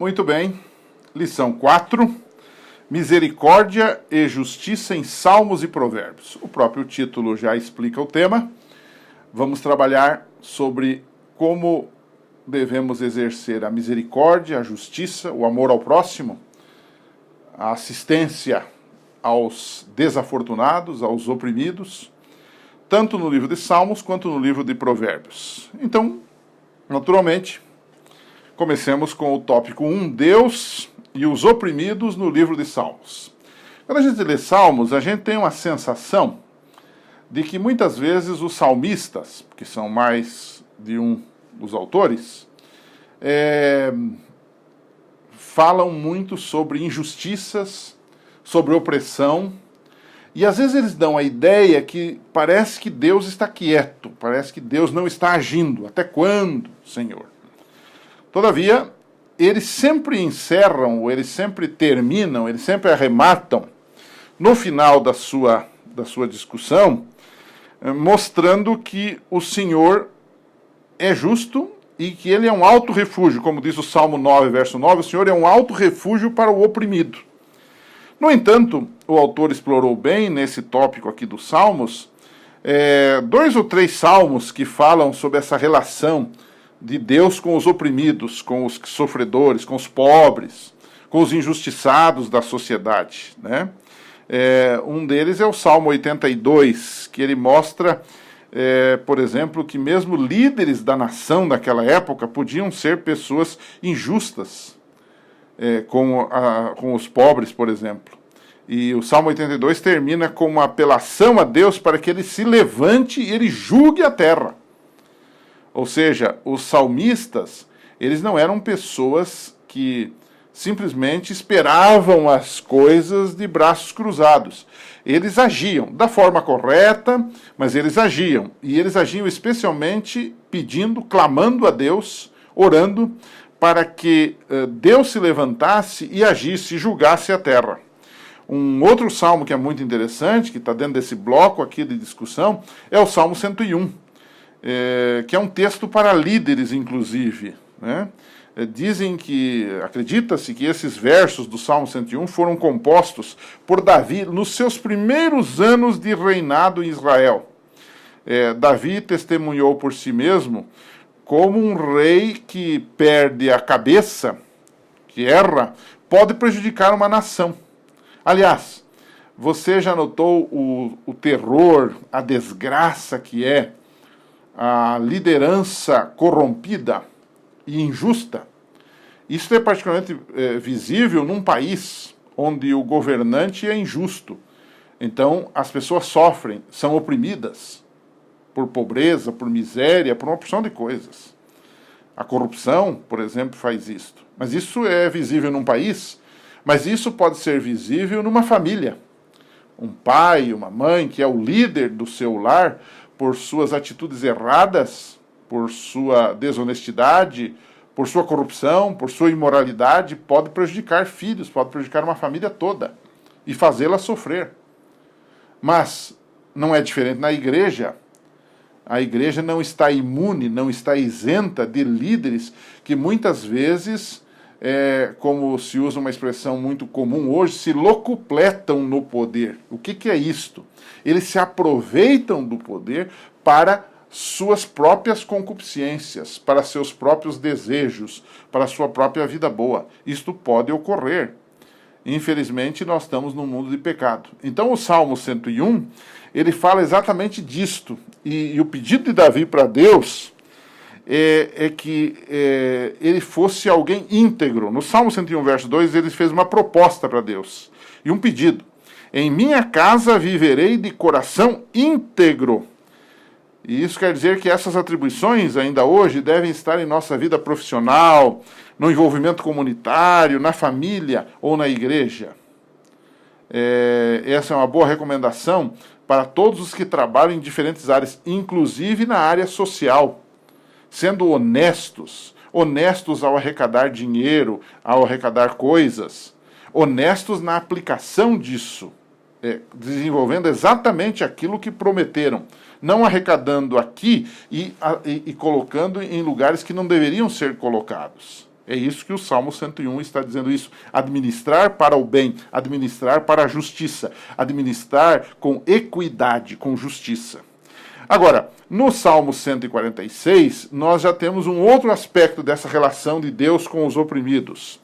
Muito bem. Lição 4. Misericórdia e justiça em Salmos e Provérbios. O próprio título já explica o tema. Vamos trabalhar sobre como devemos exercer a misericórdia, a justiça, o amor ao próximo, a assistência aos desafortunados, aos oprimidos, tanto no livro de Salmos quanto no livro de Provérbios. Então, naturalmente, comecemos com o tópico 1, Deus e os oprimidos no livro de Salmos. Quando a gente lê Salmos, a gente tem uma sensação de que muitas vezes os salmistas, que são mais de um dos autores, falam muito sobre injustiças, sobre opressão, e às vezes eles dão a ideia que parece que Deus está quieto, parece que Deus não está agindo. Até quando, Senhor? Todavia, eles sempre encerram, ou eles sempre terminam, eles sempre arrematam, no final da sua discussão, mostrando que o Senhor é justo e que ele é um alto refúgio, como diz o Salmo 9, verso 9, o Senhor é um alto refúgio para o oprimido. No entanto, o autor explorou bem, nesse tópico aqui dos Salmos, 2 ou 3 salmos que falam sobre essa relação de Deus com os oprimidos, com os sofredores, com os pobres, com os injustiçados da sociedade, né? Um deles é o Salmo 82, que ele mostra, por exemplo, que mesmo líderes da nação daquela época podiam ser pessoas injustas com os pobres, por exemplo. E o Salmo 82 termina com uma apelação a Deus para que ele se levante e ele julgue a terra. Ou seja, os salmistas, eles não eram pessoas que simplesmente esperavam as coisas de braços cruzados. Eles agiam da forma correta, mas eles agiam. E eles agiam especialmente pedindo, clamando a Deus, orando, para que Deus se levantasse e agisse, julgasse a terra. Um outro salmo que é muito interessante, que está dentro desse bloco aqui de discussão, é o Salmo 101, que é um texto para líderes, inclusive, né? Acredita-se que esses versos do Salmo 101 foram compostos por Davi nos seus primeiros anos de reinado em Israel. Davi testemunhou por si mesmo como um rei que perde a cabeça, que erra, pode prejudicar uma nação. Aliás, você já notou o terror, a desgraça que é a liderança corrompida e injusta? Isso é particularmente visível num país onde o governante é injusto. Então, as pessoas sofrem, são oprimidas por pobreza, por miséria, por uma porção de coisas. A corrupção, por exemplo, faz isto. Mas isso é visível num país, mas isso pode ser visível numa família. Um pai, uma mãe, que é o líder do seu lar, por suas atitudes erradas, por sua desonestidade, por sua corrupção, por sua imoralidade, pode prejudicar filhos, pode prejudicar uma família toda e fazê-la sofrer. Mas não é diferente na igreja. A igreja não está imune, não está isenta de líderes que muitas vezes, como se usa uma expressão muito comum hoje, se locupletam no poder. O que é isto? Eles se aproveitam do poder para suas próprias concupiscências, para seus próprios desejos, para sua própria vida boa. Isto pode ocorrer. Infelizmente, nós estamos num mundo de pecado. Então, o Salmo 101, ele fala exatamente disto. E o pedido de Davi para Deus é que ele fosse alguém íntegro. No Salmo 101, verso 2, ele fez uma proposta para Deus. E um pedido. Em minha casa viverei de coração íntegro. E isso quer dizer que essas atribuições, ainda hoje, devem estar em nossa vida profissional, no envolvimento comunitário, na família ou na igreja. Essa é uma boa recomendação para todos os que trabalham em diferentes áreas, inclusive na área social, sendo honestos ao arrecadar dinheiro, ao arrecadar coisas, honestos na aplicação disso, desenvolvendo exatamente aquilo que prometeram, não arrecadando aqui e colocando em lugares que não deveriam ser colocados. É isso que o Salmo 101 está dizendo isso. Administrar para o bem, administrar para a justiça, administrar com equidade, com justiça. Agora, no Salmo 146, nós já temos um outro aspecto dessa relação de Deus com os oprimidos.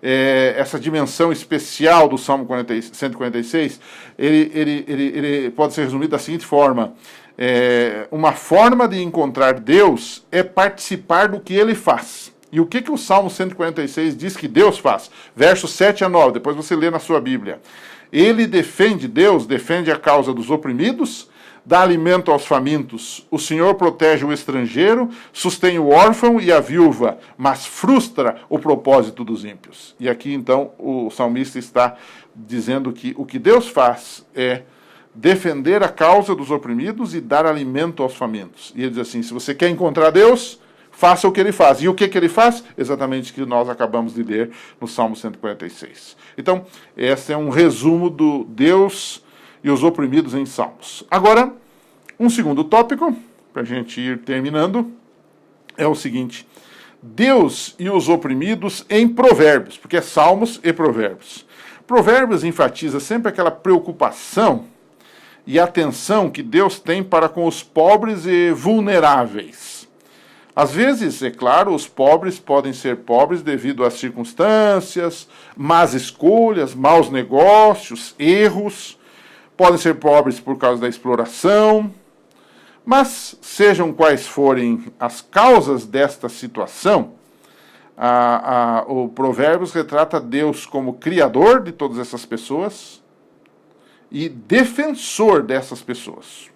Essa dimensão especial do Salmo 146, ele pode ser resumido da seguinte forma. Uma forma de encontrar Deus é participar do que ele faz. E o que o Salmo 146 diz que Deus faz? Versos 7 a 9, depois você lê na sua Bíblia. Deus defende a causa dos oprimidos, dá alimento aos famintos. O Senhor protege o estrangeiro, sustém o órfão e a viúva, mas frustra o propósito dos ímpios. E aqui, então, o salmista está dizendo que o que Deus faz é defender a causa dos oprimidos e dar alimento aos famintos. E ele diz assim, se você quer encontrar Deus, faça o que ele faz. E o que ele faz? Exatamente o que nós acabamos de ler no Salmo 146. Então, esse é um resumo do Deus e os oprimidos em Salmos. Agora, um segundo tópico, para a gente ir terminando, é o seguinte: Deus e os oprimidos em Provérbios, porque é Salmos e Provérbios. Provérbios enfatiza sempre aquela preocupação e atenção que Deus tem para com os pobres e vulneráveis. Às vezes, é claro, os pobres podem ser pobres devido às circunstâncias, más escolhas, maus negócios, erros. Podem ser pobres por causa da exploração, mas sejam quais forem as causas desta situação, o Provérbios retrata Deus como criador de todas essas pessoas e defensor dessas pessoas.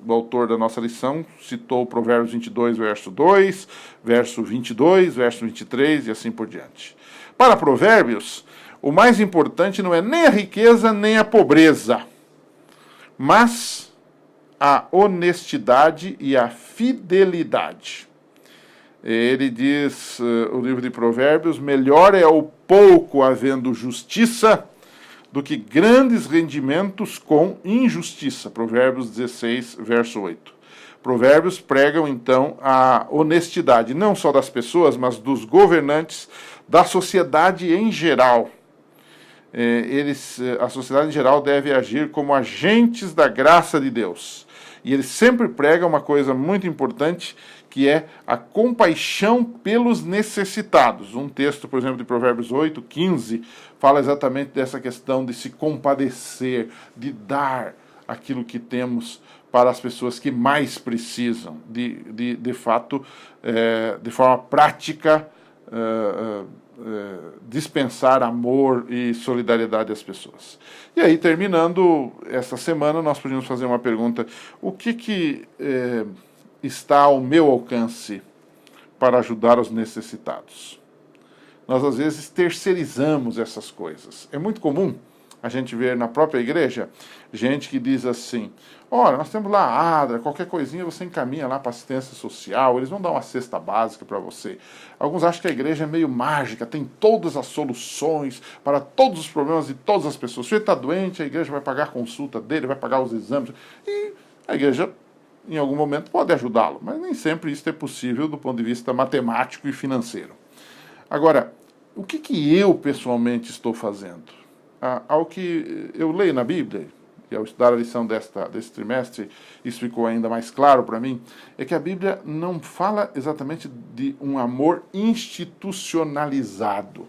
O autor da nossa lição citou Provérbios 22, verso 2, verso 22, verso 23 e assim por diante. Para Provérbios, o mais importante não é nem a riqueza nem a pobreza, mas a honestidade e a fidelidade. Ele diz, o livro de Provérbios, melhor é o pouco havendo justiça do que grandes rendimentos com injustiça. Provérbios 16, verso 8. Provérbios pregam, então, a honestidade, não só das pessoas, mas dos governantes, da sociedade em geral. A sociedade em geral deve agir como agentes da graça de Deus. E ele sempre prega uma coisa muito importante, que é a compaixão pelos necessitados. Um texto, por exemplo, de Provérbios 8, 15, fala exatamente dessa questão de se compadecer, de dar aquilo que temos para as pessoas que mais precisam, de fato, de forma prática, dispensar amor e solidariedade às pessoas. E aí, terminando essa semana, nós podemos fazer uma pergunta: o que está ao meu alcance para ajudar os necessitados? Nós, às vezes, terceirizamos essas coisas. É muito comum a gente ver na própria igreja gente que diz assim: olha, nós temos lá a ADRA, qualquer coisinha você encaminha lá para assistência social, eles vão dar uma cesta básica para você. Alguns acham que a igreja é meio mágica, tem todas as soluções para todos os problemas de todas as pessoas. Se ele está doente, a igreja vai pagar a consulta dele, vai pagar os exames, e a igreja, em algum momento, pode ajudá-lo, mas nem sempre isso é possível do ponto de vista matemático e financeiro. Agora, o que eu pessoalmente estou fazendo? Ao que eu leio na Bíblia, e ao estudar a lição desse trimestre, isso ficou ainda mais claro para mim, é que a Bíblia não fala exatamente de um amor institucionalizado.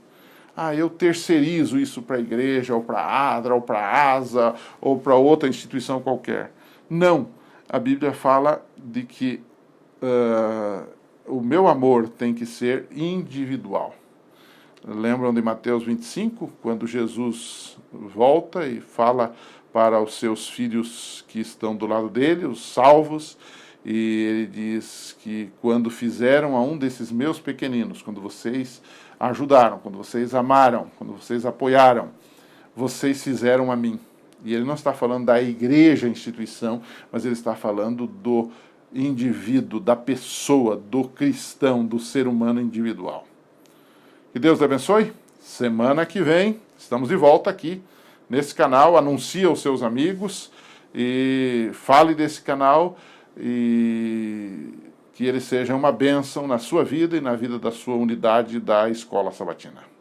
Eu terceirizo isso para a igreja, ou para a ADRA, ou para a ASA, ou para outra instituição qualquer. Não. A Bíblia fala de que o meu amor tem que ser individual. Lembram de Mateus 25, quando Jesus volta e fala para os seus filhos que estão do lado dele, os salvos, e ele diz que quando fizeram a um desses meus pequeninos, quando vocês ajudaram, quando vocês amaram, quando vocês apoiaram, vocês fizeram a mim. E ele não está falando da igreja, instituição, mas ele está falando do indivíduo, da pessoa, do cristão, do ser humano individual. Que Deus te abençoe. Semana que vem estamos de volta aqui nesse canal. Anuncie aos seus amigos e fale desse canal e que ele seja uma bênção na sua vida e na vida da sua unidade da Escola Sabatina.